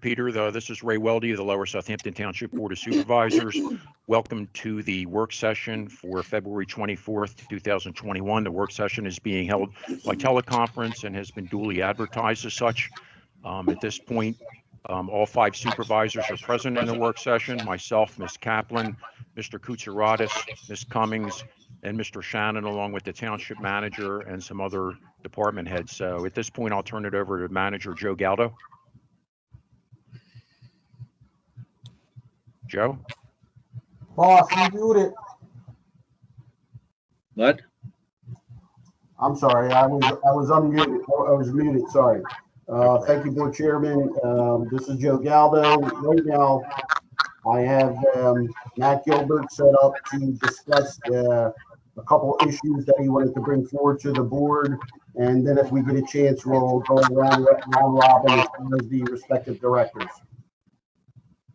Peter. This is Ray Weldy of the Lower Southampton Township Board of Supervisors. Welcome to the work session for February 24th, 2021. The work session is being held by teleconference and has been duly advertised as such. At this point, all 5 supervisors are present in the work session: myself, Ms. Kaplan, Mr. Kutsaratis, Ms. Cummings, and Mr. Shannon, along with the township manager and some other department heads. So at this point, I'll turn it over to Manager Joe Galdo. Joe? Boss, you muted. What? I'm sorry, I was unmuted. I was muted, sorry. Thank you, Board Chairman. This is Joe Galdo. Right now, I have Matt Gilbert set up to discuss a couple issues that he wanted to bring forward to the board. And then if we get a chance, we'll go around robin as far as the respective directors.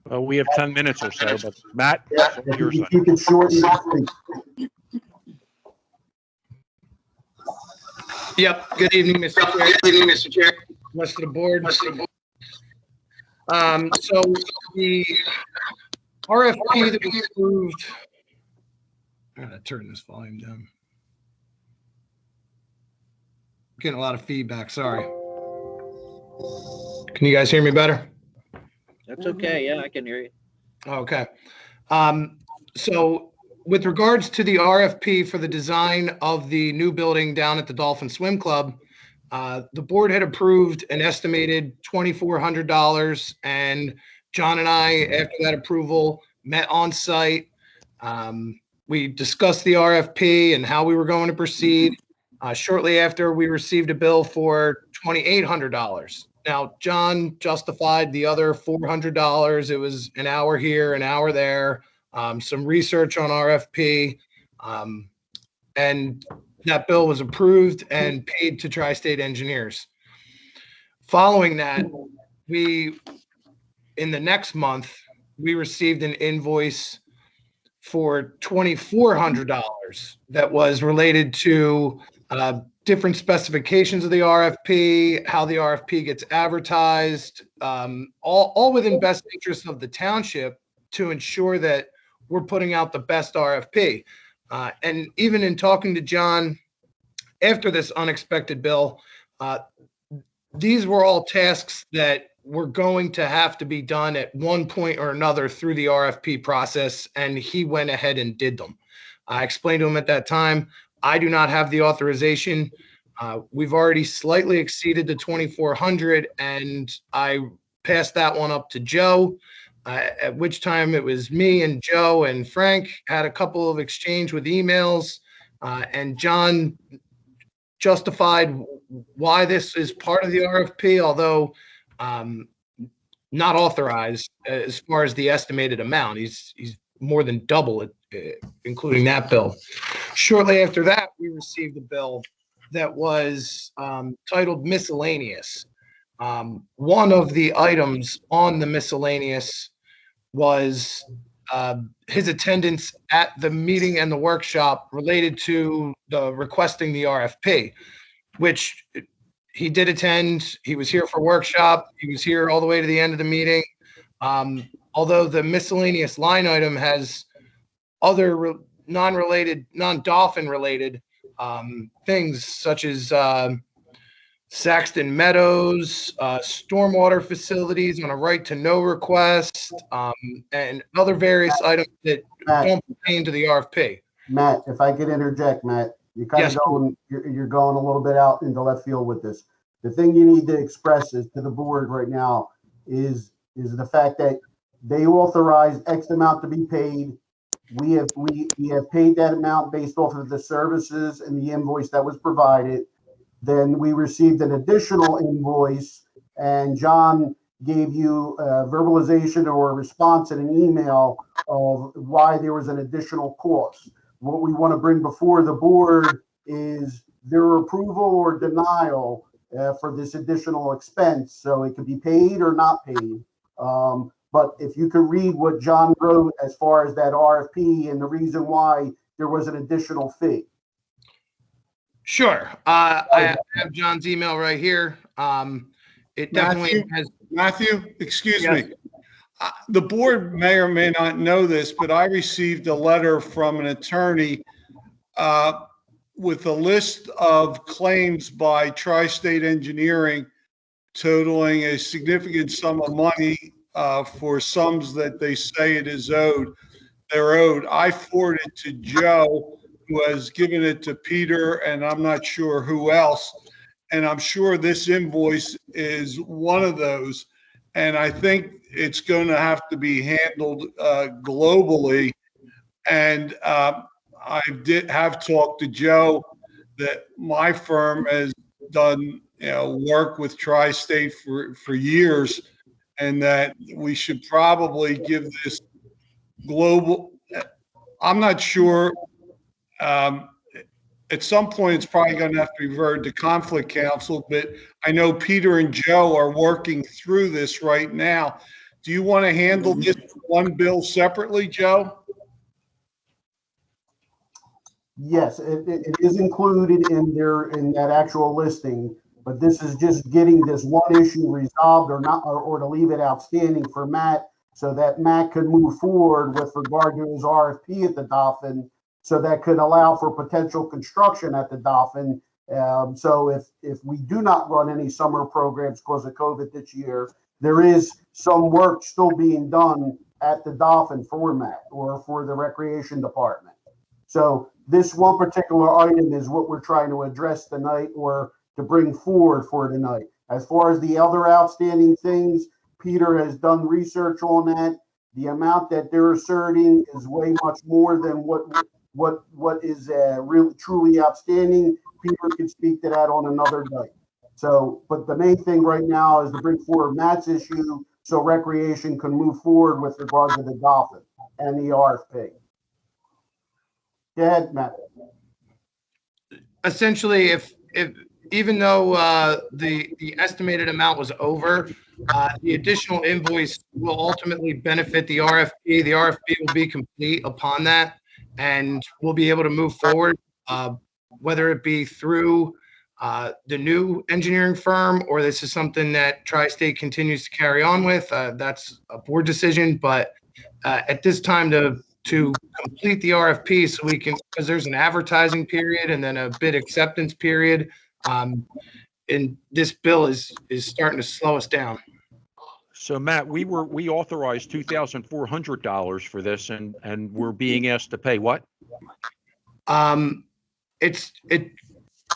Well, we have 10 minutes or so, but Matt, Yeah, if you can keep it short and sweet. Yep. Good evening, Mr. Chair. Good evening, Mr. Chair. Rest of the board. So the RFP that was approved. I'm gonna turn this volume down. Getting a lot of feedback. Sorry. Can you guys hear me better? That's okay. Yeah, I can hear you. Okay. So with regards to the RFP for the design of the new building down at the Dolphin Swim Club, the board had approved an estimated $2,400, and John and I, after that approval, met on site. We discussed the RFP and how we were going to proceed. Shortly after, we received a bill for $2,800. Now, John justified the other $400. It was an hour here, an hour there, some research on RFP, and that bill was approved and paid to Tri-State Engineers. Following that, in the next month, we received an invoice for $2,400 that was related to different specifications of the RFP, how the RFP gets advertised, all within best interest of the township to ensure that we're putting out the best RFP. And even in talking to John after this unexpected bill, these were all tasks that were going to have to be done at one point or another through the RFP process, and he went ahead and did them. I explained to him at that time, I do not have the authorization. We've already slightly exceeded the 2,400, and I passed that one up to Joe, at which time it was me and Joe and Frank had a couple of exchange with emails, and John justified why this is part of the RFP, although not authorized as far as the estimated amount. He's more than double it, including that bill. Shortly after that, we received a bill that was titled miscellaneous. One of the items on the miscellaneous was his attendance at the meeting and the workshop related to the requesting the RFP, which he did attend. He was here for workshop. He was here all the way to the end of the meeting. Although the miscellaneous line item has other non-related, non-dolphin related things such as Saxton Meadows, stormwater facilities on a right to know request, and other various items that don't pertain to the RFP. Matt, if I could interject, Matt, you're kind of going, you're going a little bit out into left field with this. The thing you need to express is to the board right now is the fact that they authorized X amount to be paid. We have paid that amount based off of the services and the invoice that was provided. Then we received an additional invoice, and John gave you a verbalization or a response in an email of why there was an additional cost. What we want to bring before the board is their approval or denial for this additional expense. So it could be paid or not paid. But if you could read what John wrote as far as that RFP and the reason why there was an additional fee. Sure. I have John's email right here. it definitely has. Matthew, excuse Yes. me. The board may or may not know this, but I received a letter from an attorney with a list of claims by Tri-State Engineering totaling a significant sum of money for sums that they say they're owed. I forwarded to Joe, who has given it to Peter, and I'm not sure who else. And I'm sure this invoice is one of those. And I think it's going to have to be handled globally. And I have talked to Joe that my firm has done work with Tri-State for years, and that we should probably give this global. I'm not sure. At some point, it's probably going to have to revert to conflict counsel, but I know Peter and Joe are working through this right now. Do you want to handle this one bill separately, Joe? Yes, it is included in that actual listing, but this is just getting this one issue resolved or not, or to leave it outstanding for Matt so that Matt could move forward with regard to his RFP at the Dolphin, so that could allow for potential construction at the Dolphin. So if we do not run any summer programs because of COVID this year, there is some work still being done at the Dolphin for Matt or for the Recreation Department. So this one particular item is what we're trying to address tonight or to bring forward for tonight. As far as the other outstanding things, Peter has done research on that. The amount that they're asserting is way much more than what is really truly outstanding. Peter can speak to that on another night. So, but the main thing right now is to bring forward Matt's issue so Recreation can move forward with regard to the Dolphin and the RFP. Go ahead, Matt. Essentially, if even though the estimated amount was over, the additional invoice will ultimately benefit the RFP. The RFP will be complete upon that, and we'll be able to move forward, whether it be through the new engineering firm or this is something that Tri-State continues to carry on with. That's a board decision, but at this time to complete the RFP so we can, because there's an advertising period and then a bid acceptance period. And this bill is starting to slow us down. So Matt, we authorized $2,400 for this and we're being asked to pay what?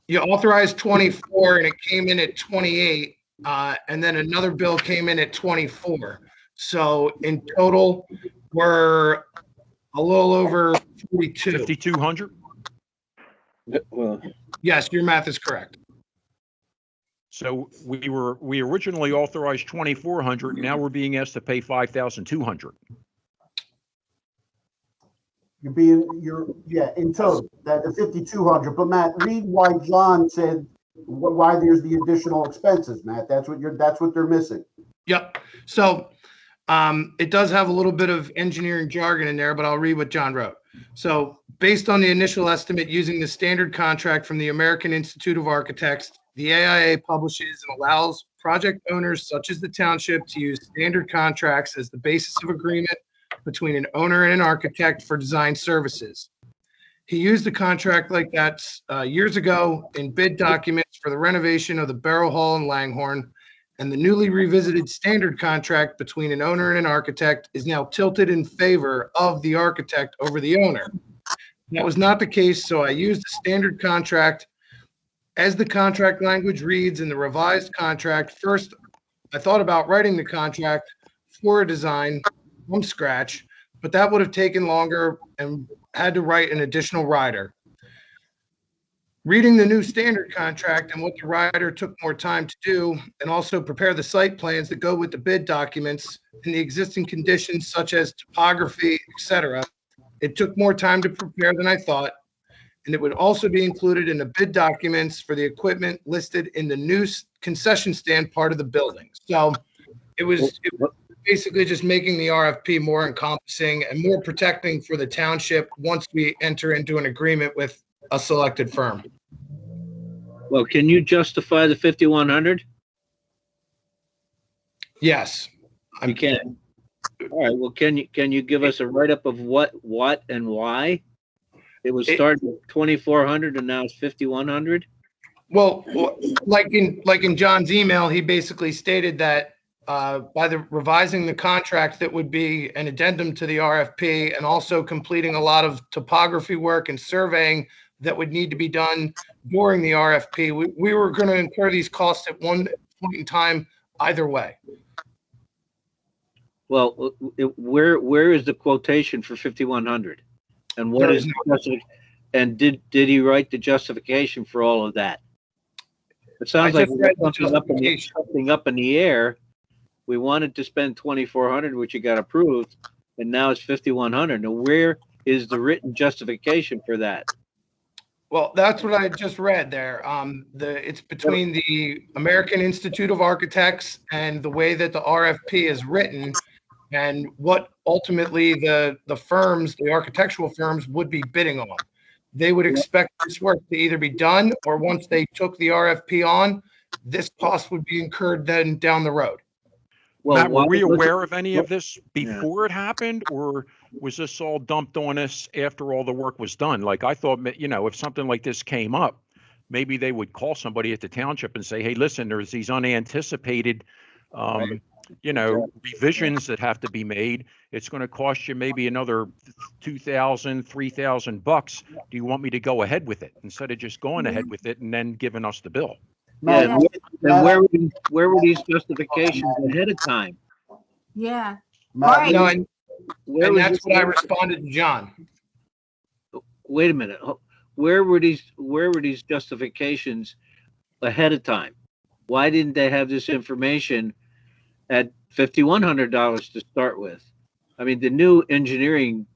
You authorized 24 and it came in at 28, and then another bill came in at 24. So in total, we're a little over 42. 5,200? Well, Yes, your math is correct. So we originally authorized 2,400. Now we're being asked to pay 5,200. In total, that the 5,200. But Matt, read why John said why there's the additional expenses, Matt. That's what they're missing. Yep. So it does have a little bit of engineering jargon in there, but I'll read what John wrote. So based on the initial estimate using the standard contract from the American Institute of Architects, the AIA publishes and allows project owners such as the Township to use standard contracts as the basis of agreement between an owner and an architect for design services. He used a contract like that years ago in bid documents for the renovation of the Barrow Hall in Langhorne, and the newly revisited standard contract between an owner and an architect is now tilted in favor of the architect over the owner. That was not the case, so I used the standard contract as the contract language reads in the revised contract. First, I thought about writing the contract for a design from scratch, but that would have taken longer and had to write an additional rider. Reading the new standard contract and what the rider took more time to do, and also prepare the site plans that go with the bid documents and the existing conditions such as topography, etc. It took more time to prepare than I thought, and it would also be included in the bid documents for the equipment listed in the new concession stand part of the building. So it was basically just making the RFP more encompassing and more protecting for the township once we enter into an agreement with a selected firm. well, can you justify the 5,100? Yes. You can. All right. Well, can you give us a write-up of what, and why? It was started at 2,400 and now it's 5,100. Well, like in John's email, he basically stated that by the revising the contract, that would be an addendum to the RFP and also completing a lot of topography work and surveying that would need to be done during the RFP. We were going to incur these costs at one point in time, either way. Well, where is the quotation for 5,100? And what There is is and did he write the justification for all of that? It sounds I like just read the something up in the air. We wanted to spend 2,400, which you got approved, and now it's 5,100. Now, where is the written justification for that? Well, that's what I just read there. It's between the American Institute of Architects and the way that the RFP is written, and what ultimately the firms, the architectural firms, would be bidding on. They would expect this work to either be done, or once they took the RFP on, this cost would be incurred then down the road. Well, Matt, were why we was aware it- of any of this before it happened, or was this all dumped on us after all the work was done? Like, I thought, if something like this came up, maybe they would call somebody at the township and say, hey, listen, there's these unanticipated, Right. revisions that have to be made. It's going to cost you maybe another $2,000, $3,000. Do you want me to go ahead with it instead of just going ahead with it and then giving us the bill? Yeah, Matt, and where were these justifications ahead of time? Yeah. Matt, Right. No, and Where was that's this- what I responded to John. Wait a minute. Where were these justifications ahead of time? Why didn't they have this information at $5,100 to start with? I mean, the new engineering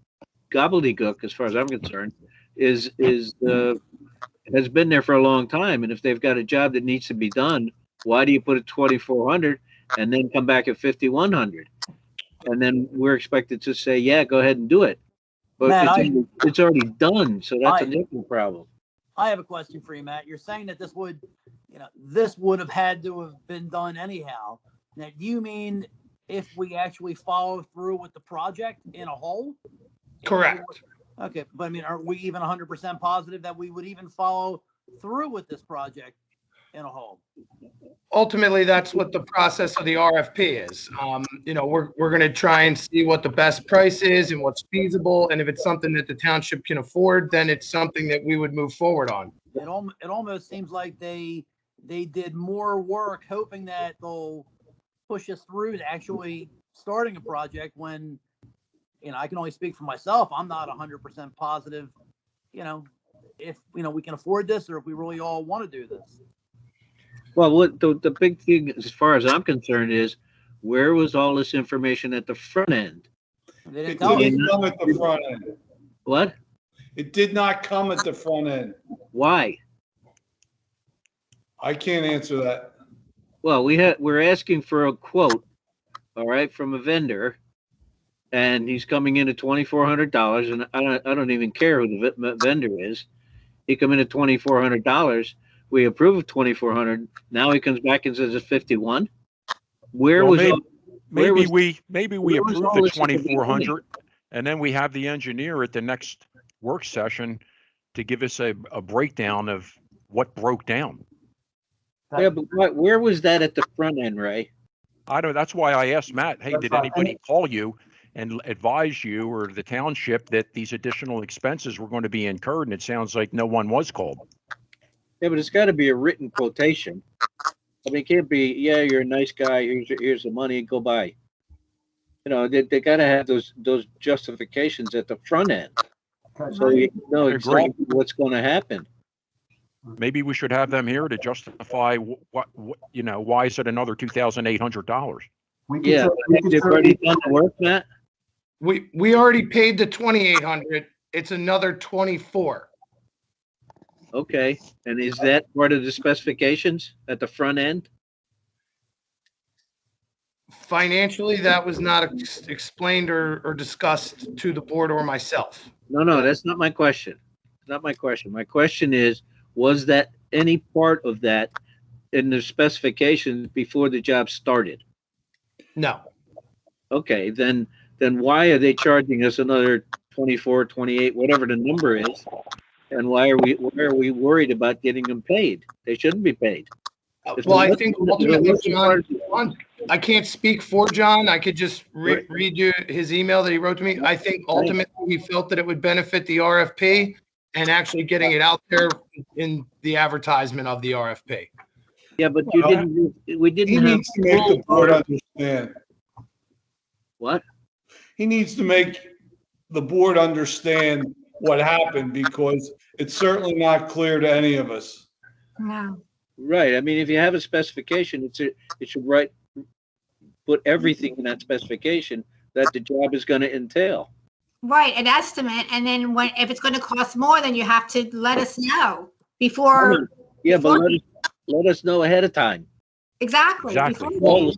gobbledygook, as far as I'm concerned, has been there for a long time. And if they've got a job that needs to be done, why do you put it 2,400 and then come back at 5,100? And then we're expected to say, yeah, go ahead and do it. But Matt, it's already done. So that's a I- different problem. I have a question for you, Matt. You're saying that this would have had to have been done anyhow. Now, do you mean if we actually follow through with the project in a whole? Correct. Okay, but I mean, are we even 100% positive that we would even follow through with this project in a whole? Ultimately, that's what the process of the RFP is. We're going to try and see what the best price is and what's feasible. And if it's something that the township can afford, then it's something that we would move forward on. It almost seems like they did more work hoping that they'll push us through to actually starting a project when, I can only speak for myself. I'm not 100% positive, if, we can afford this or if we really all want to do this. Well, what the big thing, as far as I'm concerned, is where was all this information at the front end? They It didn't tell us. didn't come at the front end. What? It did not come at the front end. Why? I can't answer that. Well, we're asking for a quote, all right, from a vendor, and he's coming in at $2,400, and I don't even care who the vendor is. He come in at $2,400. We approve of 2,400. Now he comes back and says it's 51. Where Well, was maybe was- we where was approve all the this at the beginning? 2,400, and then we have the engineer at the next work session to give us a breakdown of what broke down. Yeah, but where was that at the front end, Ray? That's why I asked Matt, hey, That's did right. anybody call you and advise you or the township that these additional expenses were going to be incurred? And it sounds like no one was called. Yeah, but it's got to be a written quotation. I mean, it can't be, yeah, you're a nice guy. Here's the money. Go buy. They got to have those justifications at the front end, so you know I agree. exactly what's going to happen. Maybe we should have them here to justify what why is it another $2,800? we could Yeah, we could they've already certainly- done the work, Matt. We already paid the 2,800. It's another 24. Okay, and is that part of the specifications at the front end? Financially, that was not explained or discussed to the board or myself. No, that's not my question. Not my question. My question is, was that any part of that in the specifications before the job started? No. Okay, then why are they charging us another 24, 28, whatever the number is? And why are we worried about getting them paid? They shouldn't be paid. If Well, the I list- think the ultimately, list of John, I can't speak for John. I could just Right. read you his email that he wrote to me. I think ultimately he felt that it would benefit the RFP and actually getting it out there in the advertisement of the RFP. Yeah, but you Well, didn't. We He didn't have needs to make the board understand. what? He needs to make the board understand what happened because it's certainly not clear to any of us. No. Right. I mean, if you have a specification, it should put everything in that specification that the job is going to entail. Right, an estimate, and then if it's going to cost more, then you have to let us know before. Yeah, but before- let us know ahead of time. Exactly. Exactly. before-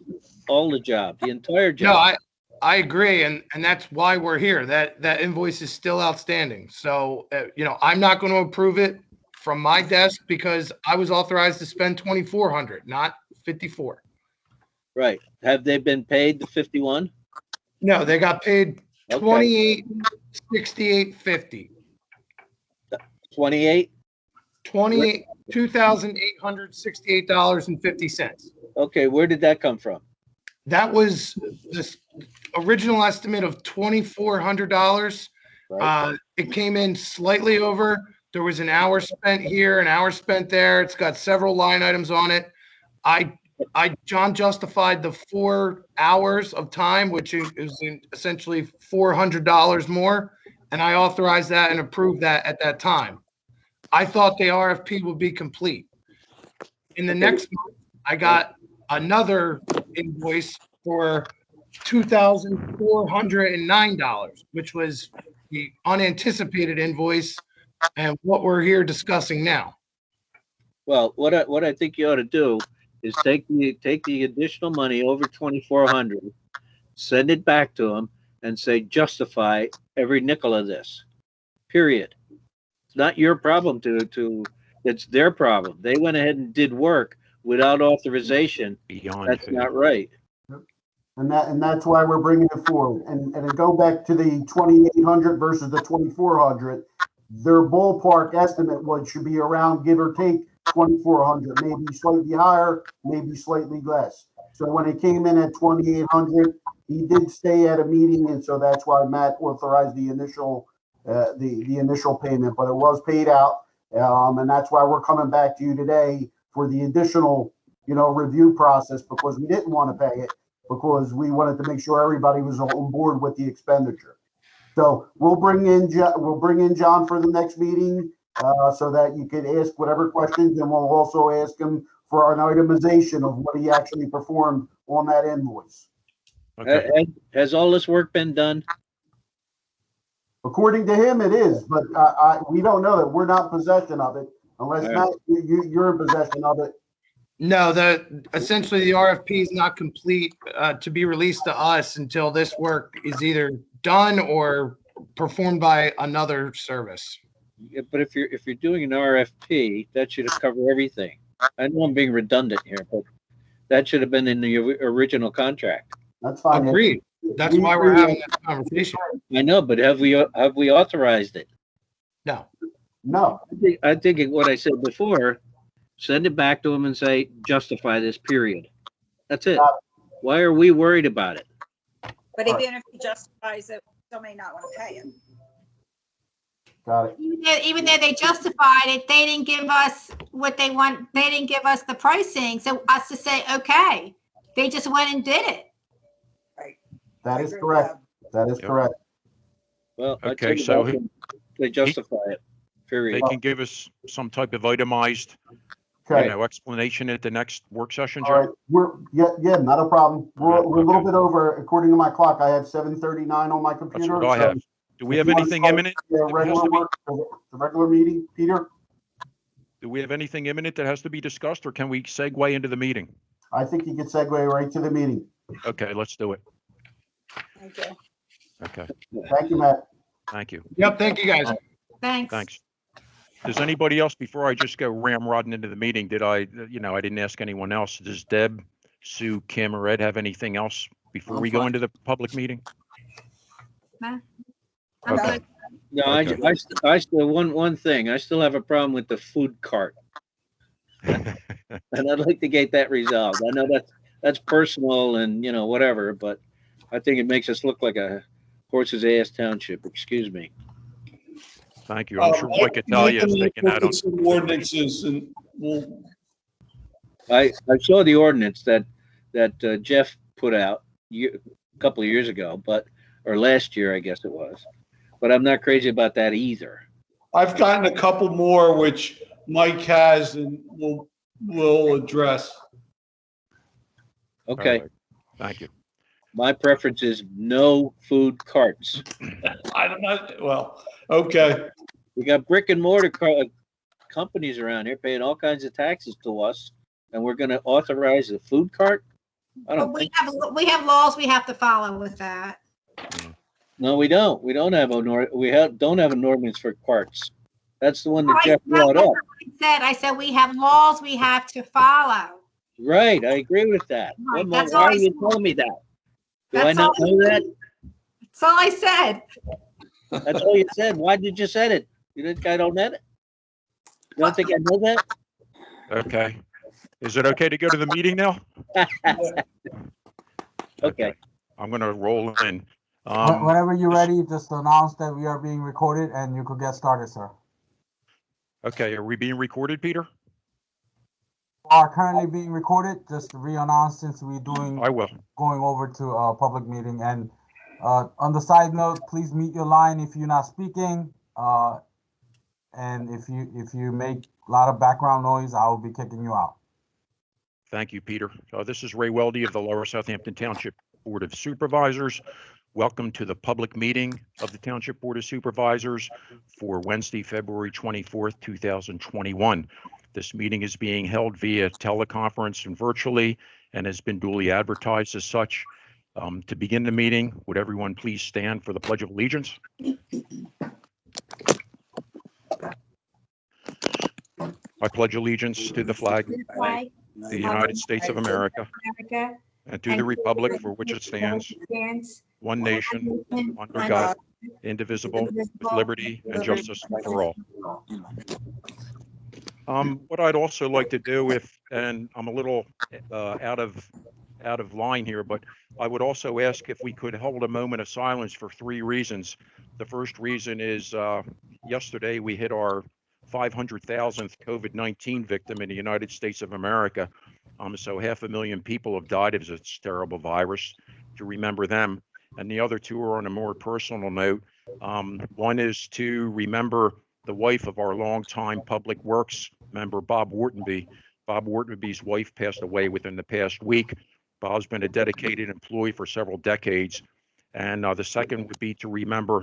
All the job, the entire No, job. I agree, and that's why we're here. That invoice is still outstanding. So, I'm not going to approve it from my desk because I was authorized to spend 2,400, not 54. Right. Have they been paid the 51? No, they got paid Okay. 28.68.50. 28? $2,868.50. Okay, where did that come from? That was this original estimate of $2,400. Right. It came in slightly over. There was an hour spent here, an hour spent there. It's got several line items on it. John justified the 4 hours of time, which is essentially $400 more. And I authorized that and approved that at that time. I thought the RFP would be complete. In the next month, I got another invoice for $2,409, which was the unanticipated invoice and what we're here discussing now. Well, what I think you ought to do is take the additional money over 2,400, send it back to them, and say justify every nickel of this. Period. It's not your problem it's their problem. They went ahead and did work without authorization. Beyond That's fair. not right. And that's why we're bringing it forward. And to go back to the 2,800 versus the 2,400, their ballpark estimate should be around, give or take, 2,400, maybe slightly higher, maybe slightly less. So when it came in at 2,800, he did stay at a meeting, and so that's why Matt authorized the initial payment, but it was paid out, and that's why we're coming back to you today for the additional, review process, because we didn't want to pay it, because we wanted to make sure everybody was on board with the expenditure. So we'll bring in John for the next meeting, so that you can ask whatever questions, and we'll also ask him for an itemization of what he actually performed on that invoice. Okay. Has all this work been done? According to him, it is, but we don't know that. We're not in possession of it unless Yeah. Matt, you're in possession of it. No, essentially the RFP is not complete to be released to us until this work is either done or performed by another service. Yeah, but if you're doing an RFP, that should cover everything. I know I'm being redundant here, but that should have been in the original contract. That's fine. Agreed. That's why we're having this conversation. I know, but have we authorized it? No. No, I think what I said before, send it back to them and say, justify this, period. That's it. Why are we worried about it? But even if he justifies it, still may not want to pay it. got it. Even though they justified it, they didn't give us what they want. They didn't give us the pricing. So us to say, okay, they just went and did it. That I is agree with correct. That is Yep. correct. Well, I Okay, tell you so what, they justify it, They period. can give us some type of itemized, Okay. explanation at the next work session, All right. Joe? Yeah, not a problem. We're a little Okay. bit over, according to my clock. I have 7:39 on my That's computer. what I so have. Do we if have you want to anything start imminent? the that has regular to be- work, the regular meeting, Peter? Do we have anything imminent that has to be discussed, or can we segue into the meeting? I think you could segue right to the meeting. Okay, let's do it. Thank you. Okay, Thank you, Matt. thank you. Yep. Thank you, guys. Thanks. Thanks. Does anybody else, before I just go ramrodding into the meeting, I didn't ask anyone else. Does Deb, Sue, Kim, or Ed have anything else before I'm we go fine. into the public meeting? I'm Okay. good. No, Okay. I still, one thing, I still have a problem with the food cart. And I'd like to get that resolved. I know that's personal and, whatever, but I think it makes us look like a horse's ass township, excuse me. Thank you. I'm sure Roy could tell you, it's taking that on. Some ordinances and we'll, I saw the ordinance that Jeff put out a couple of years ago, or last year, I guess it was. But I'm not crazy about that either. I've gotten a couple more which Mike has and we'll address. Okay, All right. Thank you. my preference is no food carts. I don't know. Well, okay. We got brick and mortar companies around here paying all kinds of taxes to us, and we're going to authorize a food cart? I But don't we think. have laws we have to follow with that. No, we don't. We don't have don't have an ordinance for carts. That's the one that Jeff That's brought up. what I said we have laws we have to follow. Right, I agree with that. Right, Why that's all are I you said. telling me that? Do I That's not all- know that? That's all I said. That's all you said. Why did you say it? You think I don't know it? You don't think I know that? Okay. Is it okay to go to the meeting now? Okay. I'm going to roll in. Whenever you're ready, just announce that we are being recorded and you could get started, sir. Okay. Are we being recorded, Peter? Are currently being recorded, just to re-announce since we're I will. going over to a public meeting. And on the side note, please mute your line if you're not speaking. And if you make a lot of background noise, I will be kicking you out. Thank you, Peter. This is Ray Weldy of the Lower Southampton Township Board of Supervisors. Welcome to the public meeting of the Township Board of Supervisors for Wednesday, February 24th, 2021. This meeting is being held via teleconference and virtually and has been duly advertised as such. To begin the meeting, would everyone please stand for the Pledge of Allegiance? I pledge allegiance to the flag of the United States of America and to the republic for which it stands, one nation, under God, indivisible, with liberty and justice for all. What I'd also like to do, and I'm a little out of line here, but I would also ask if we could hold a moment of silence for 3 reasons. The first reason is yesterday we hit our 500,000th COVID-19 victim in the United States of America. So 500,000 people have died of this terrible virus, to remember them. And the other 2 are on a more personal note. One is to remember the wife of our longtime Public Works member, Bob Whartonby. Bob Whartonby's wife passed away within the past week. Bob's been a dedicated employee for several decades. And the second would be to remember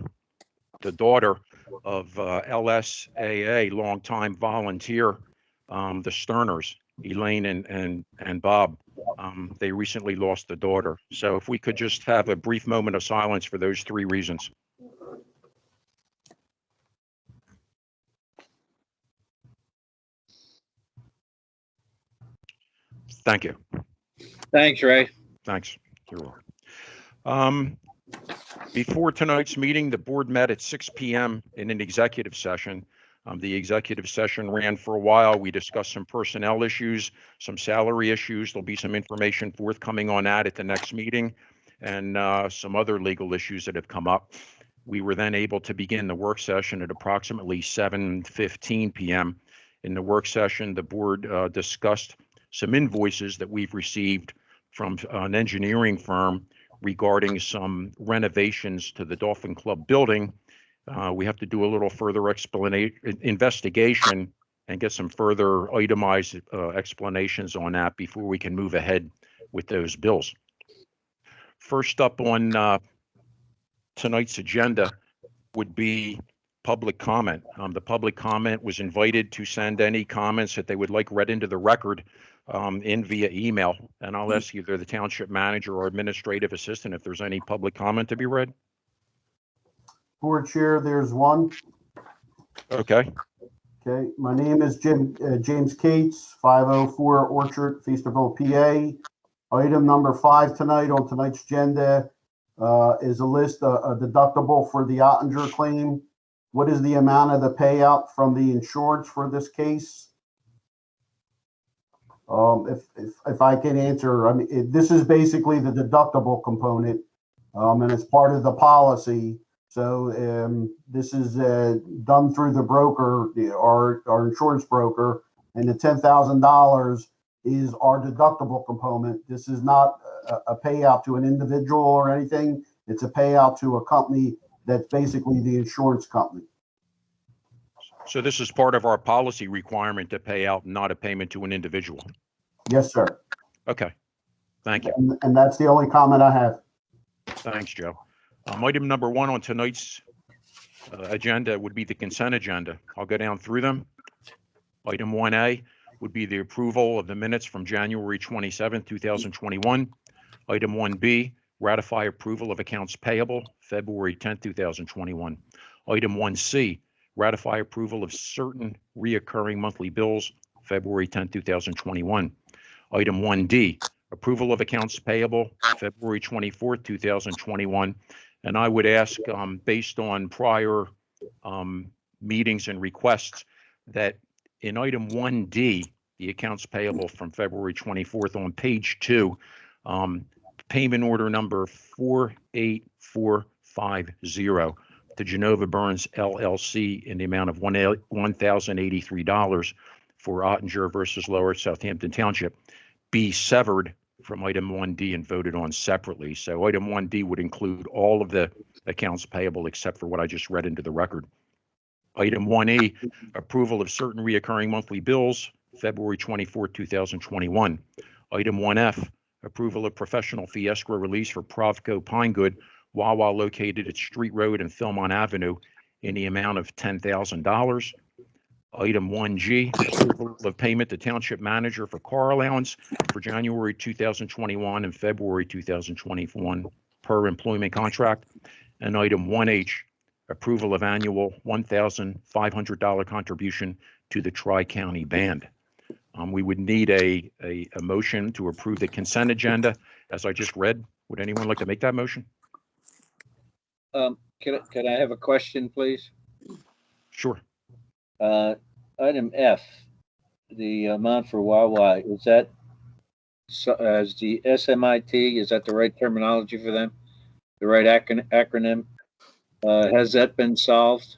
the daughter of LSAA, longtime volunteer, the Sterners, Elaine and Bob. They recently lost a daughter. So if we could just have a brief moment of silence for those 3 reasons. Thank you. Thanks, Ray. Thanks. You're welcome. Before tonight's meeting, the board met at 6 p.m. in an executive session. The executive session ran for a while. We discussed some personnel issues, some salary issues. There'll be some information forthcoming on that at the next meeting, and some other legal issues that have come up. We were then able to begin the work session at approximately 7:15 p.m. In the work session, the board discussed some invoices that we've received from an engineering firm regarding some renovations to the Dolphin Club building. We have to do a little further investigation and get some further itemized explanations on that before we can move ahead with those bills. First up on tonight's agenda would be public comment. The public comment was invited to send any comments that they would like read into the record in via email. And I'll ask either the township manager or administrative assistant if there's any public comment to be read. Board Chair, there's one. Okay. Okay, my name is James Cates, 504 Orchard, Feasterville, PA. Item number 5 tonight on tonight's agenda is a list, a deductible for the Ottinger claim. What is the amount of the payout from the insurance for this case? If I can answer, I mean, this is basically the deductible component, and it's part of the policy. So this is done through the broker, our insurance broker, and the $10,000 is our deductible component. This is not a payout to an individual or anything. It's a payout to a company that's basically the insurance company. So this is part of our policy requirement to pay out, not a payment to an individual. Yes, sir. Okay, thank you. And that's the only comment I have. Thanks, Joe. Item number 1 on tonight's agenda would be the consent agenda. I'll go down through them. Item 1A would be the approval of the minutes from January 27, 2021. Item 1B, ratify approval of accounts payable, February 10, 2021. Item 1C, ratify approval of certain reoccurring monthly bills, February 10, 2021. Item 1D, approval of accounts payable, February 24, 2021. And I would ask, based on prior meetings and requests, that in item 1D, the accounts payable from February 24th on page 2, payment order number 48450 to Genova Burns LLC in the amount of $1,083 for Ottinger versus Lower Southampton Township be severed from item 1D and voted on separately. So item 1D would include all of the accounts payable except for what I just read into the record. Item 1E, approval of certain reoccurring monthly bills, February 24, 2021. Item 1F, approval of professional fee escrow release for Provco Pine Good, Wawa located at Street Road and Philmont Avenue in the amount of $10,000. Item 1G, approval of payment to Township Manager for car allowance for January 2021 and February 2021 per employment contract. And item 1H, approval of annual $1,500 contribution to the Tri-County Band. We would need a motion to approve the consent agenda as I just read. Would anyone like to make that motion? Can I have a question, please? Sure. Item F, the amount for Wawa, is that as the SMIT, is that the right terminology for them? The right acronym? Has that been solved?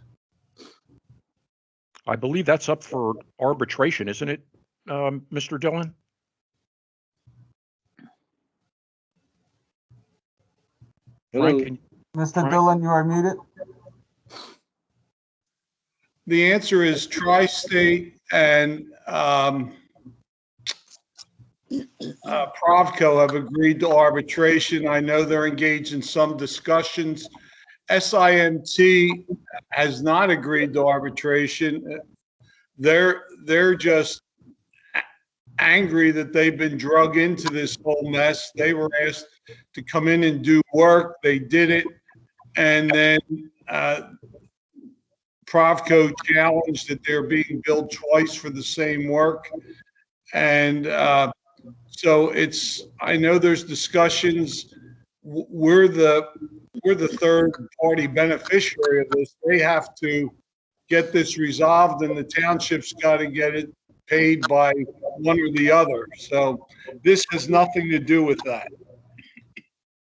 I believe that's up for arbitration, isn't it, Mr. Dillon? Frank, Mr. Dillon, you are muted. The answer is Tri-State and Provco have agreed to arbitration. I know they're engaged in some discussions. SIMT has not agreed to arbitration. They're just angry that they've been drug into this whole mess. They were asked to come in and do work. They did it. And then Provco challenged that they're being billed twice for the same work. And so I know there's discussions. We're the third party beneficiary of this. They have to get this resolved, and the township's got to get it paid by one or the other. So this has nothing to do with that.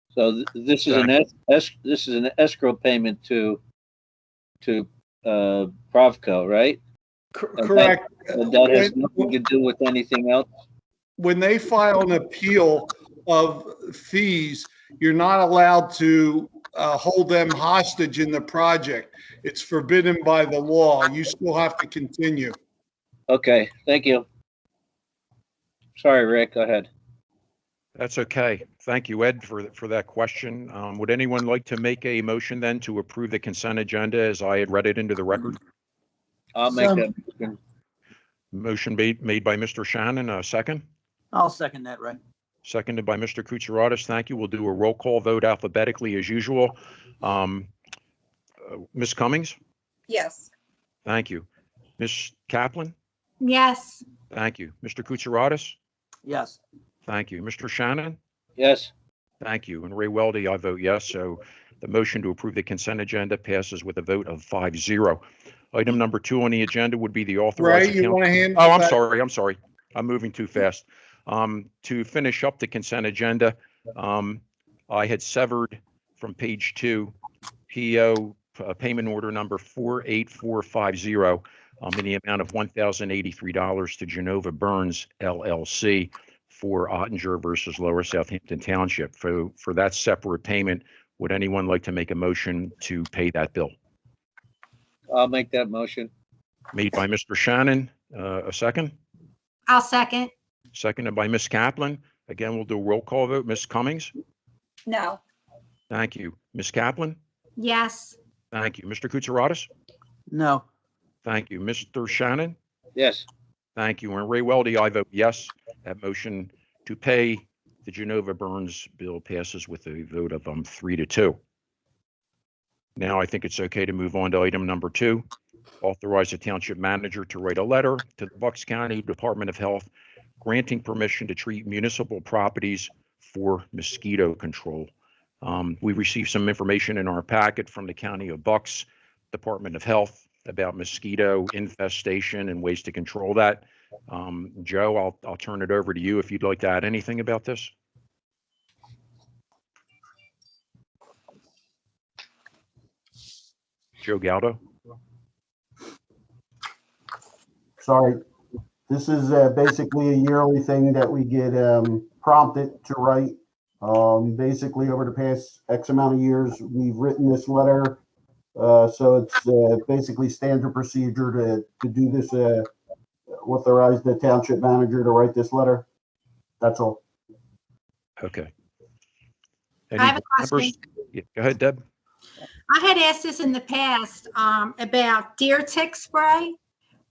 So this is an escrow payment to Provco, right? Correct. That has nothing to do with anything else. When they file an appeal of fees, you're not allowed to hold them hostage in the project. It's forbidden by the law. You still have to continue. Okay, thank you. Sorry, Rick, go ahead. That's okay. Thank you, Ed, for that question. Would anyone like to make a motion then to approve the consent agenda as I had read it into the record? I'll make that motion. Motion made by Mr. Shannon, a second. I'll second that, Ray. Seconded by Mr. Kutsaratus. Thank you. We'll do a roll call vote alphabetically as usual. Ms. Cummings? Yes. Thank you. Ms. Kaplan? Yes. Thank you. Mr. Kutsaratus? Yes. Thank you. Mr. Shannon? Yes. Thank you. And Ray Weldy, I vote yes. So the motion to approve the consent agenda passes with a vote of 5-0. Item number 2 on the agenda would be the authorized. Ray, you want to hand? Oh, I'm that- sorry. I'm sorry. I'm moving too fast. To finish up the consent agenda, I had severed from page 2, PO payment order number 48450 in the amount of $1,083 to Genova Burns LLC for Ottinger versus Lower Southampton Township. For that separate payment, would anyone like to make a motion to pay that bill? I'll make that motion. Made by Mr. Shannon. A second? I'll second. Seconded by Ms. Kaplan. Again, we'll do a roll call vote. Ms. Cummings? No. Thank you. Ms. Kaplan? Yes. Thank you. Mr. Kutsaratus? No. Thank you. Mr. Shannon? Yes. Thank you. And Ray Weldy, I vote yes. That motion to pay the Genova Burns bill passes with a vote of 3-2. Now I think it's okay to move on to item number 2. Authorize the township manager to write a letter to the Bucks County Department of Health granting permission to treat municipal properties for mosquito control. We received some information in our packet from the County of Bucks Department of Health about mosquito infestation and ways to control that. Joe, I'll turn it over to you if you'd like to add anything about this. Joe Galdo. Sorry. This is basically a yearly thing that we get prompted to write. Basically, over the past X amount of years, we've written this letter. So it's basically standard procedure to do this, authorize the township manager to write this letter. That's all. Okay. I have a board question. Yeah, go ahead, Deb. I had asked this in the past about deer tick spray.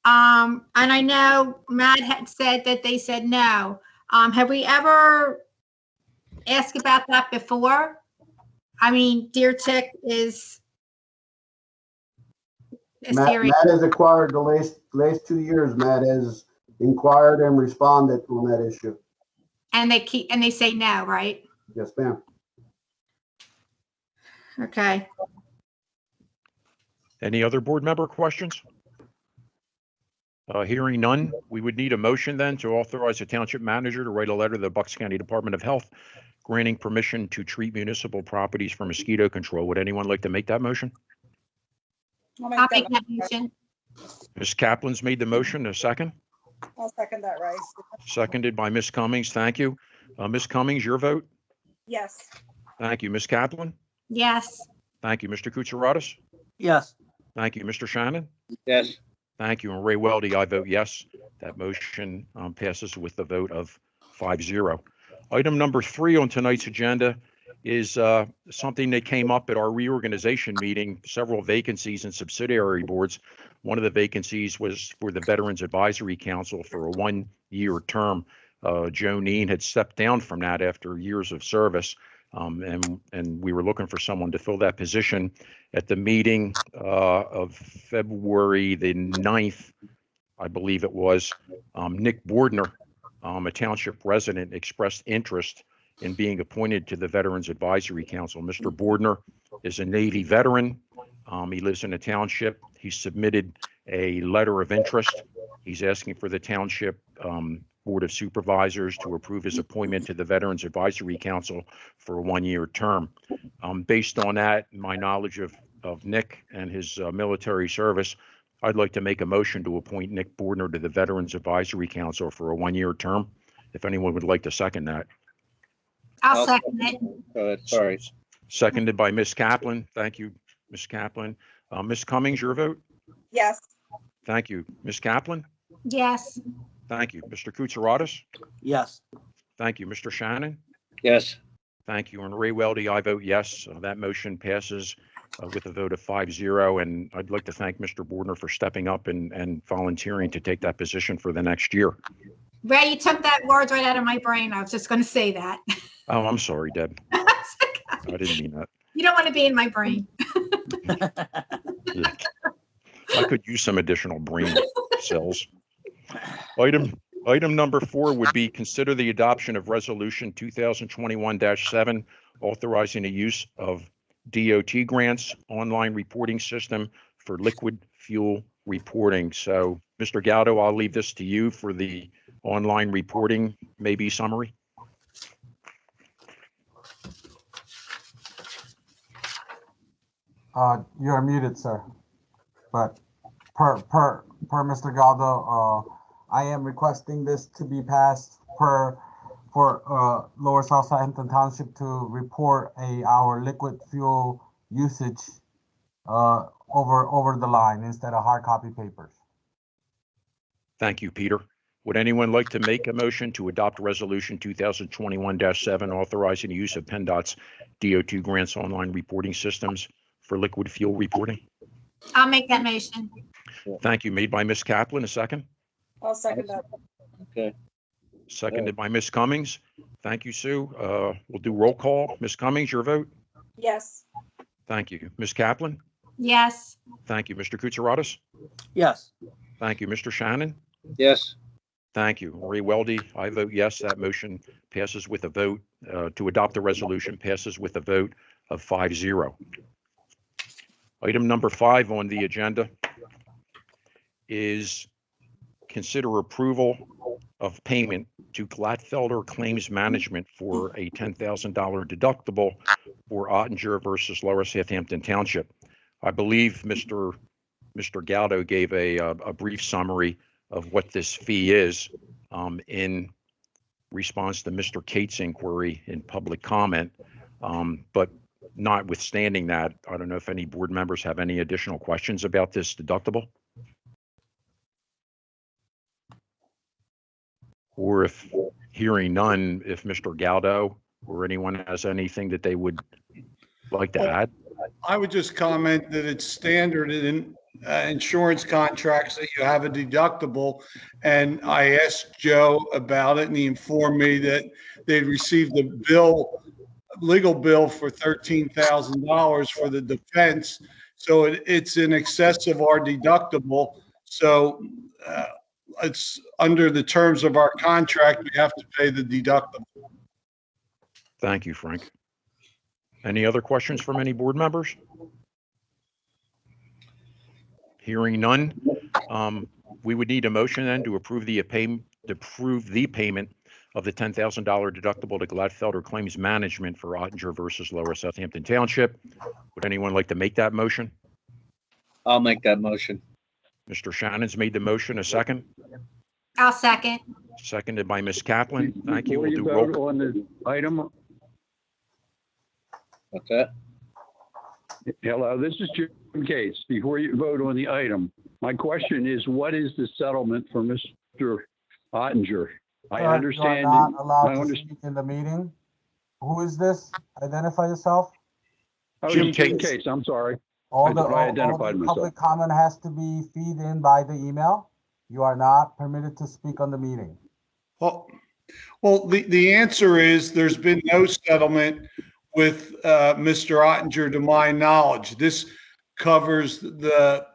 And I know Matt had said that they said no. Have we ever asked about that before? I mean, deer tick is a serious. Matt has acquired the last 2 years. Matt has inquired and responded on that issue. And they say no, right? Yes, ma'am. Okay. Any other board member questions? Hearing none, we would need a motion then to authorize the township manager to write a letter to the Bucks County Department of Health granting permission to treat municipal properties for mosquito control. Would anyone like to make that motion? I'll make that motion. Ms. Kaplan's made the motion. A second? I'll second that, Rice. Seconded by Ms. Cummings. Thank you. Ms. Cummings, your vote? Yes. Thank you. Ms. Kaplan? Yes. Thank you. Mr. Kutsaratus? Yes. Thank you. Mr. Shannon? Yes. Thank you. And Ray Weldy, I vote yes. That motion passes with a vote of 5-0. Item number 3 on tonight's agenda is something that came up at our reorganization meeting, several vacancies in subsidiary boards. One of the vacancies was for the Veterans Advisory Council for a 1-year term. Joe Neen had stepped down from that after years of service. And we were looking for someone to fill that position. At the meeting of February the 9th, I believe it was, Nick Bordner, a township resident, expressed interest in being appointed to the Veterans Advisory Council. Mr. Bordner is a Navy veteran. He lives in a township. He submitted a letter of interest. He's asking for the township Board of Supervisors to approve his appointment to the Veterans Advisory Council for a 1-year term. Based on that, my knowledge of Nick and his military service, I'd like to make a motion to appoint Nick Bordner to the Veterans Advisory Council for a 1-year term. If anyone would like to second that. I'll second it. Go ahead. Sorry. Seconded by Ms. Kaplan. Thank you, Ms. Kaplan. Ms. Cummings, your vote? Yes. Thank you. Ms. Kaplan? Yes. Thank you. Mr. Kutsaratus? Yes. Thank you. Mr. Shannon? Yes. Thank you. And Ray Weldy, I vote yes. That motion passes with a vote of 5-0. And I'd like to thank Mr. Bordner for stepping up and volunteering to take that position for the next year. Ray, you took that words right out of my brain. I was just going to say that. Oh, I'm sorry, Deb. I didn't mean that. You don't want to be in my brain. I could use some additional brain cells. Item Item number 4 would be consider the adoption of Resolution 2021-7, authorizing the use of DOT grants online reporting system for liquid fuel reporting. So, Mr. Gaudo, I'll leave this to you for the online reporting, maybe summary. You're muted, sir. But per Mr. Galdo, I am requesting this to be passed for Lower Southampton Township to report our liquid fuel usage over the line instead of hard copy papers. Thank you, Peter. Would anyone like to make a motion to adopt Resolution 2021-7, authorizing the use of PennDOT's DOT grants online reporting systems for liquid fuel reporting? I'll make that motion. Thank you. Made by Ms. Kaplan. A second. I'll second that. Okay. Seconded by Ms. Cummings. Thank you, Sue. We'll do roll call. Ms. Cummings, your vote. Yes. Thank you. Ms. Kaplan. Yes. Thank you. Mr. Kutsaratus. Yes. Thank you. Mr. Shannon. Yes. Thank you. Ray Weldy, I vote yes. That motion passes with a vote to adopt the resolution, passes with a vote of 5-0. Item number 5 on the agenda is consider approval of payment to Glatfelder Claims Management for a $10,000 deductible for Ottinger versus Lower Southampton Township. I believe Mr. Gaudo gave a brief summary of what this fee is in response to Mr. Cates' inquiry in public comment. But notwithstanding that, I don't know if any board members have any additional questions about this deductible. Or if hearing none, if Mr. Gaudo or anyone has anything that they would like to add. I would just comment that it's standard in insurance contracts that you have a deductible. And I asked Joe about it and he informed me that they'd received a legal bill for $13,000 for the defense. So it's in excess of our deductible. So it's under the terms of our contract, we have to pay the deductible. Thank you, Frank. Any other questions from any board members? Hearing none, we would need a motion then to approve the payment of the $10,000 deductible to Glatfelder Claims Management for Ottinger versus Lower Southampton Township. Would anyone like to make that motion? I'll make that motion. Mr. Shannon's made the motion. A second? I'll second. Seconded by Ms. Kaplan. Thank you. Before We'll you do roll. vote on the item, What's that? hello, this is Jim Cates. Before you vote on the item, my question is, what is the settlement for Mr. Ottinger? I Sir, understand. You are not allowed I to understand. speak in the meeting. Who is this? Identify yourself. Oh, Jim Jim Cates. Cates, I'm sorry. All I the thought I identified myself. public comment has to be feed in by the email. You are not permitted to speak on the meeting. Well, the answer is there's been no settlement with Mr. Ottinger to my knowledge. This covers the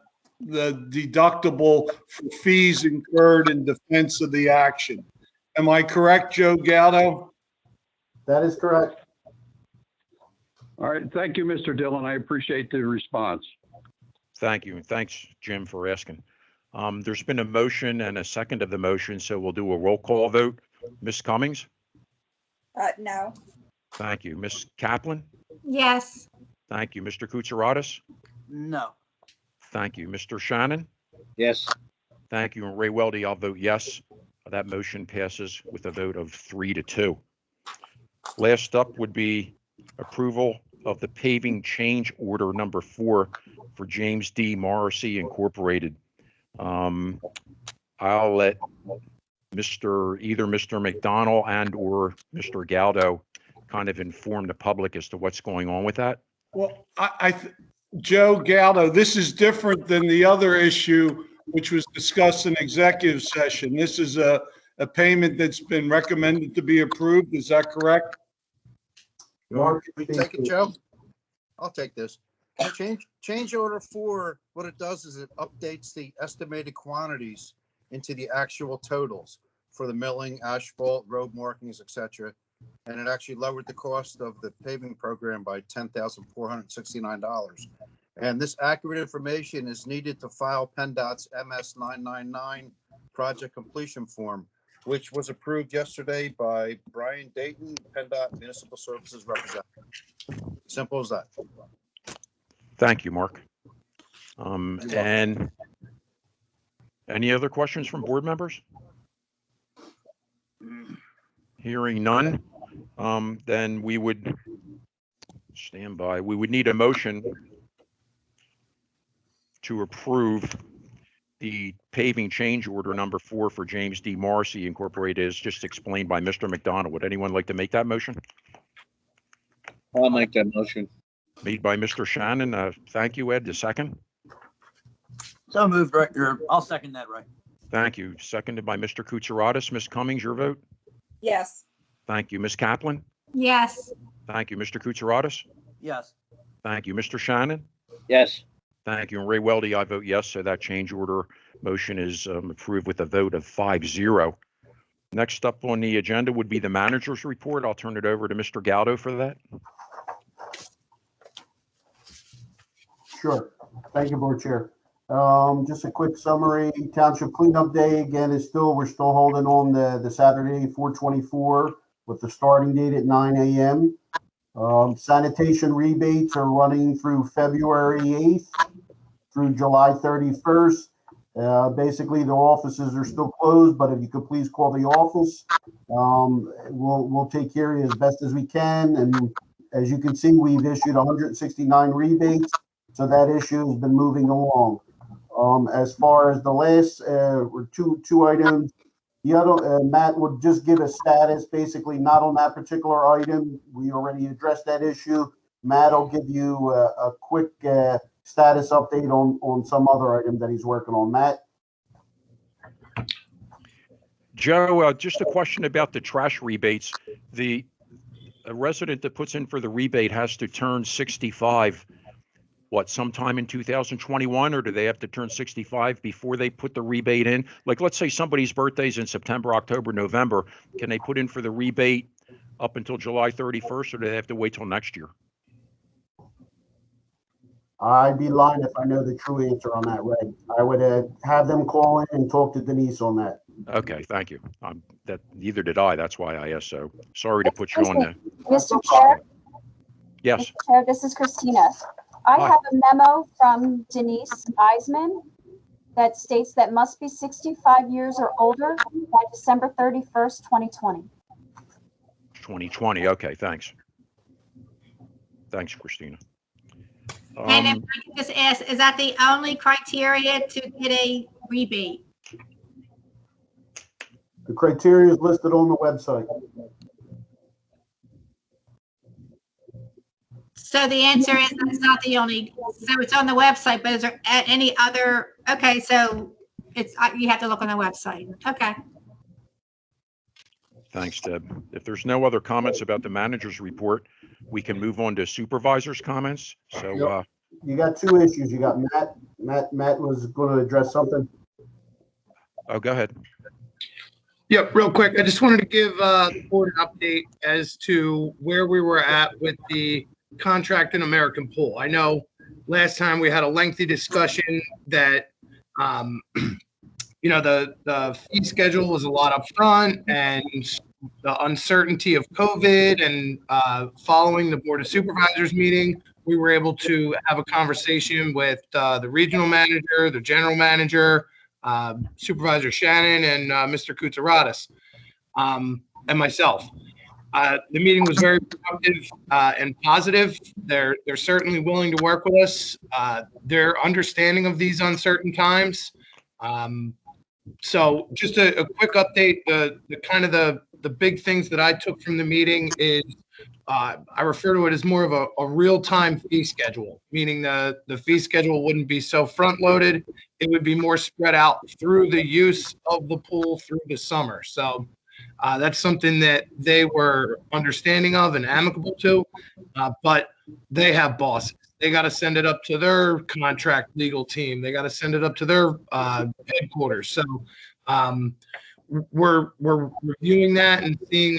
deductible for fees incurred in defense of the action. Am I correct, Joe Gaudo? That is correct. All right, thank you, Mr. Dillon. I appreciate the response. Thank you. And thanks, Jim, for asking. There's been a motion and a second of the motion, so we'll do a roll call vote. Ms. Cummings? No. Thank you. Ms. Kaplan? Yes. Thank you. Mr. Kutsaratus? No. Thank you. Mr. Shannon? Yes. Thank you. And Ray Weldy, I'll vote yes. That motion passes with a vote of 3-2. Last up would be approval of the paving change order number 4 for James D. Morrissey Incorporated. I'll let either Mr. McDonald and or Mr. Gaudo kind of inform the public as to what's going on with that. Well, Joe Gaudo, this is different than the other issue which was discussed in executive session. This is a payment that's been recommended to be approved. Is that correct? Mark, We take it, Joe? I'll take this. Change order 4, what it does is it updates the estimated quantities into the actual totals. for the milling, asphalt, road markings, etc. And it actually lowered the cost of the paving program by $10,469. And this accurate information is needed to file PennDOT's MS 999 project completion form, which was approved yesterday by Brian Dayton, PennDOT Municipal Services Representative. Simple as that. Thank you, Mark. And any other questions from board members? Hearing none, then we would stand by. We would need a motion to approve the paving change order number 4 for James D. Morrissey Incorporated, as just explained by Mr. McDonald. Would anyone like to make that motion? I'll make that motion. Made by Mr. Shannon. Thank you, Ed. The second. So moved, right? I'll second that, right? Thank you. Seconded by Mr. Kutsaratus. Ms. Cummings, your vote? Yes. Thank you. Ms. Kaplan? Yes. Thank you. Mr. Kutsaratus? Yes. Thank you. Mr. Shannon? Yes. Thank you. And Ray Weldy, I vote yes. So that change order motion is approved with a vote of 5-0. Next up on the agenda would be the manager's report. I'll turn it over to Mr. Galdo for that. Sure. Thank you, Board Chair. Just a quick summary. Township cleanup day again is we're still holding on the Saturday 4/24 with the starting date at 9 a.m. Sanitation rebates are running through February 8th through July 31st. Basically, the offices are still closed, but if you could please call the office, we'll take care of you as best as we can. And as you can see, we've issued 169 rebates, so that issue has been moving along. As far as the last two items, the other Matt would just give a status, basically not on that particular item. We already addressed that issue. Matt will give you a quick status update on some other item that he's working on. Matt? Joe, just a question about the trash rebates. A resident that puts in for the rebate has to turn 65, sometime in 2021, or do they have to turn 65 before they put the rebate in? Like, let's say somebody's birthday's in September, October, November. Can they put in for the rebate up until July 31st, or do they have to wait till next year? I'd be lying if I know the true answer on that, Ray. I would have them call in and talk to Denise on that. Okay, thank you. That neither did I. That's why I asked. So sorry to put you on there. Mr. Chair? Yes. Mr. Chair, this is Christina. I Hi. have a memo from Denise Eisman that states that must be 65 years or older by December 31st, 2020. 2020. Okay, thanks. Thanks, Christina. And if I could just ask, is that the only criteria to get a rebate? The criteria is listed on the website. So the answer is that's not the only, so it's on the website, but is there any other, okay, so it's, you have to look on the website. Okay. Thanks, Deb. If there's no other comments about the manager's report, we can move on to supervisor's comments. So, you got two issues. You got Matt was going to address something. oh, go ahead. Yep, real quick. I just wanted to give the board an update as to where we were at with the contract in American Pool. I know last time we had a lengthy discussion that, the fee schedule was a lot up front, and the uncertainty of COVID, and following the Board of Supervisors meeting, we were able to have a conversation with the regional manager, the general manager, Supervisor Shannon, and Mr. Kutsaratus, and myself. The meeting was very productive and positive. They're certainly willing to work with us. They're understanding of these uncertain times. So just a quick update. The big things that I took from the meeting is I refer to it as more of a real-time fee schedule, meaning the fee schedule wouldn't be so front-loaded. It would be more spread out through the use of the pool through the summer. So that's something that they were understanding of and amicable to, but they have bosses. They got to send it up to their contract legal team. They got to send it up to their headquarters. So we're reviewing that and seeing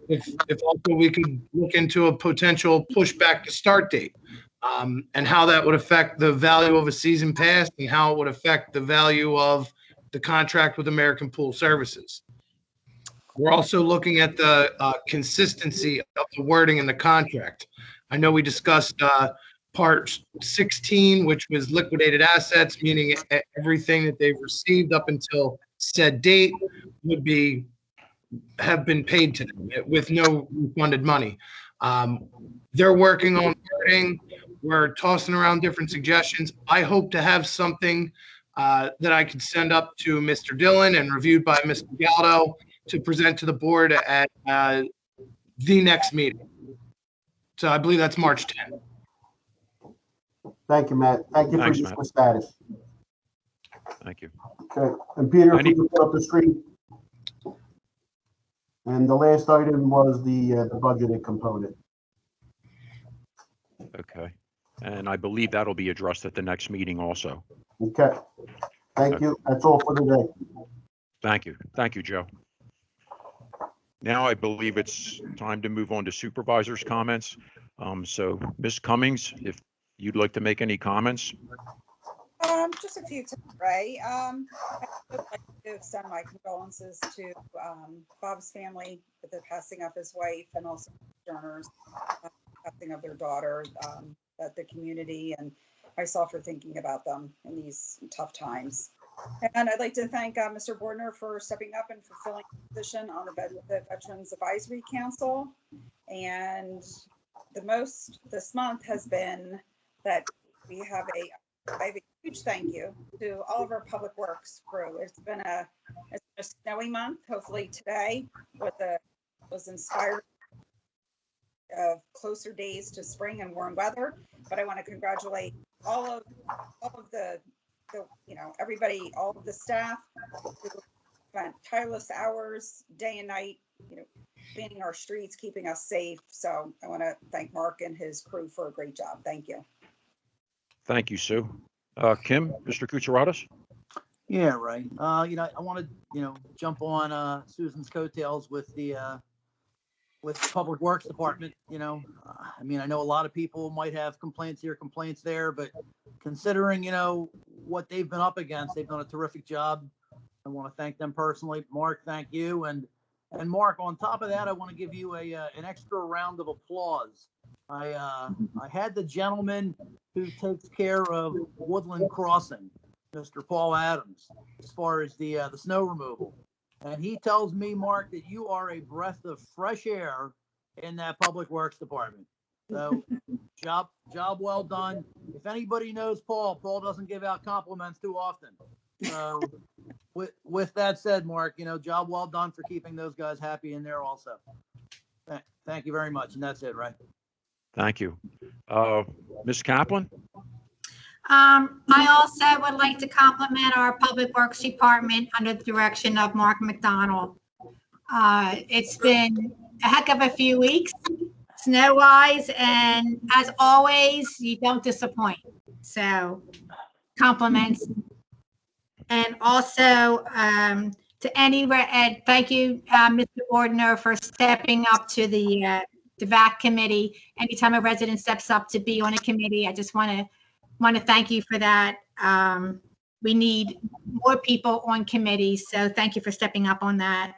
if also we could look into a potential pushback to start date, and how that would affect the value of a season pass and how it would affect the value of the contract with American Pool Services. We're also looking at the consistency of the wording in the contract. I know we discussed part 16, which was liquidated assets, meaning everything that they've received up until said date would have been paid to them with no refunded money. They're working on wording. We're tossing around different suggestions. I hope to have something that I could send up to Mr. Dillon and reviewed by Mr. Galdo to present to the board at the next meeting. So I believe that's March 10th. Thank you, Matt. Thank you Thanks, for Matt. the status. Thank you. Okay, and Peter, if you can put up the screen. And the last item was the budgeted component. Okay. And I believe that'll be addressed at the next meeting also. Okay. Thank you. That's all for today. Thank you. Thank you, Joe. Now I believe it's time to move on to supervisors' comments. So Ms. Cummings, if you'd like to make any comments. Just a few to Ray. I would like to extend my condolences to Bob's family with the passing of his wife and also Turner's passing of their daughter, that the community and myself are thinking about them in these tough times. And I'd like to thank Mr. Bordner for stepping up and fulfilling the position on the Veterans Advisory Council. And the most this month has been that we have I have a huge thank you to all of our public works crew. It's been a snowy month. Hopefully today was inspired of closer days to spring and warm weather. But I want to congratulate all of the everybody, all of the staff who spent tireless hours, day and night, cleaning our streets, keeping us safe. So I want to thank Mark and his crew for a great job. Thank you. Thank you, Sue. Kim, Mr. Kutsaratus? Yeah, right. I want to, jump on Susan's coattails with the Public Works Department. I know a lot of people might have complaints here, complaints there, but considering, what they've been up against, they've done a terrific job. I want to thank them personally. Mark, thank you. And Mark, on top of that, I want to give you an extra round of applause. I had the gentleman who takes care of Woodland Crossing, Mr. Paul Adams, as far as the snow removal. And he tells me, Mark, that you are a breath of fresh air in that Public Works Department. So job well done. If anybody knows Paul doesn't give out compliments too often. So with that said, Mark, job well done for keeping those guys happy in there also. Thank you very much. And that's it, right? Thank you. Ms. Kaplan? I also would like to compliment our Public Works Department under the direction of Mark McDonald. It's been a heck of a few weeks, snow-wise, and as always, you don't disappoint. So, compliments. And also, thank you, Mr. Ordner, for stepping up to the VAC committee. Anytime a resident steps up to be on a committee, I just want to thank you for that. We need more people on committees, so thank you for stepping up on that.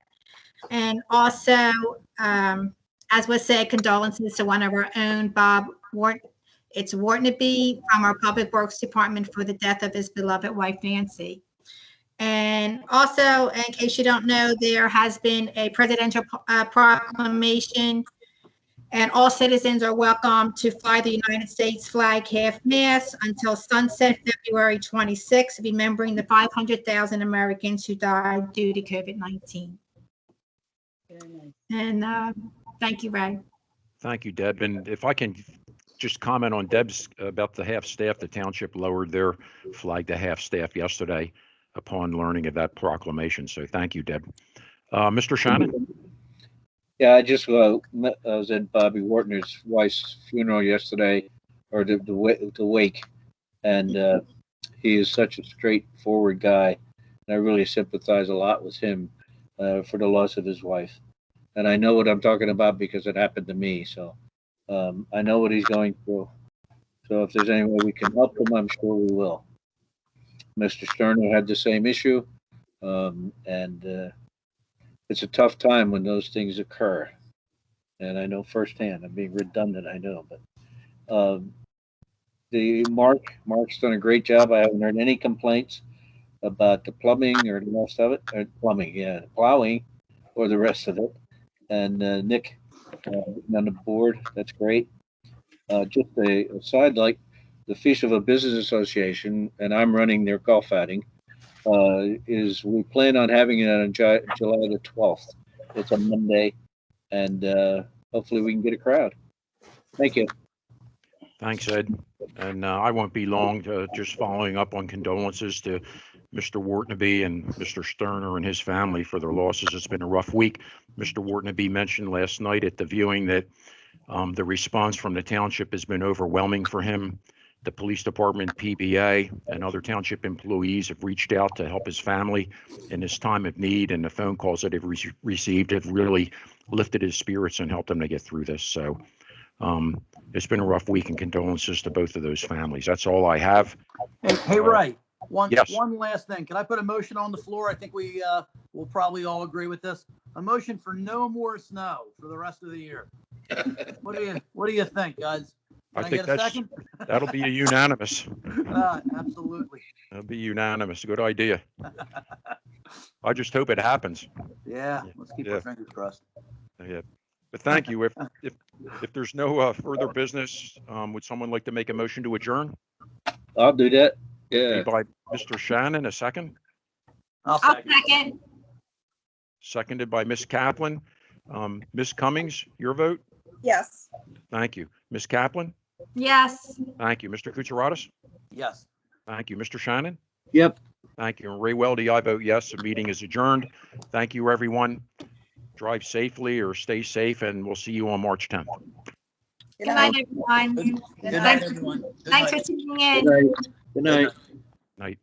And also, as was said, condolences to one of our own, Bob Wharton. It's Whartonaby from our Public Works Department for the death of his beloved wife, Nancy. And also, in case you don't know, there has been a presidential proclamation, and all citizens are welcome to fly the United States flag half-mast until sunset, February 26th, remembering the 500,000 Americans who died due to COVID-19. And thank you, Ray. Thank you, Deb. And if I can just comment on Deb's about the half-staff, the township lowered their flag to half-staff yesterday upon learning of that proclamation. So thank you, Deb. Mr. Shannon? Yeah, I just was at Bobby Whartoner's wife's funeral yesterday, or the wake, and he is such a straightforward guy, and I really sympathize a lot with him. for the loss of his wife. And I know what I'm talking about because it happened to me. So I know what he's going through. So if there's any way we can help him, I'm sure we will. Mr. Sterner had the same issue. And it's a tough time when those things occur. And I know firsthand, I'm being redundant, I know, but Mark's done a great job. I haven't heard any complaints about the plumbing or the rest of it. Plowing or the rest of it. And Nick on the board, that's great. Just a side, like the Feast of a Business Association, and I'm running their golf outing, is we plan on having it on July the 12th. It's a Monday, and hopefully we can get a crowd. Thank you. Thanks, Ed. And I won't be long, just following up on condolences to Mr. Wartnaby and Mr. Sterner and his family for their losses. It's been a rough week. Mr. Wartnaby mentioned last night at the viewing that the response from the township has been overwhelming for him. The police department, PBA, and other township employees have reached out to help his family in this time of need, and the phone calls that they've received have really lifted his spirits and helped him to get through this. So it's been a rough week, and condolences to both of those families. That's all I have. Hey, Ray, one last thing. Can I put a motion on the floor? I think we will probably all agree with this. A motion for no more snow for the rest of the year. What do you think, guys? Can I think get a second? That'll be a unanimous. Absolutely. That'll be unanimous. Good idea. I just hope it happens. Yeah, let's keep our fingers crossed. Yeah. But thank you. If there's no further business, would someone like to make a motion to adjourn? I'll do that. Yeah. Made by Mr. Shannon, a second. I'll second. Seconded by Miss Kaplan. Miss Cummings, your vote? Yes. Thank you. Miss Kaplan? Yes. Thank you. Mr. Kutsaratus? Yes. Thank you. Mr. Shannon? Yep. Thank you. And Ray Weldy, I vote yes. The meeting is adjourned. Thank you, everyone. Drive safely or stay safe, and we'll see you on March 10th. Good night, everyone. Good night, everyone. Thanks for tuning in. Good night. Good night. Night.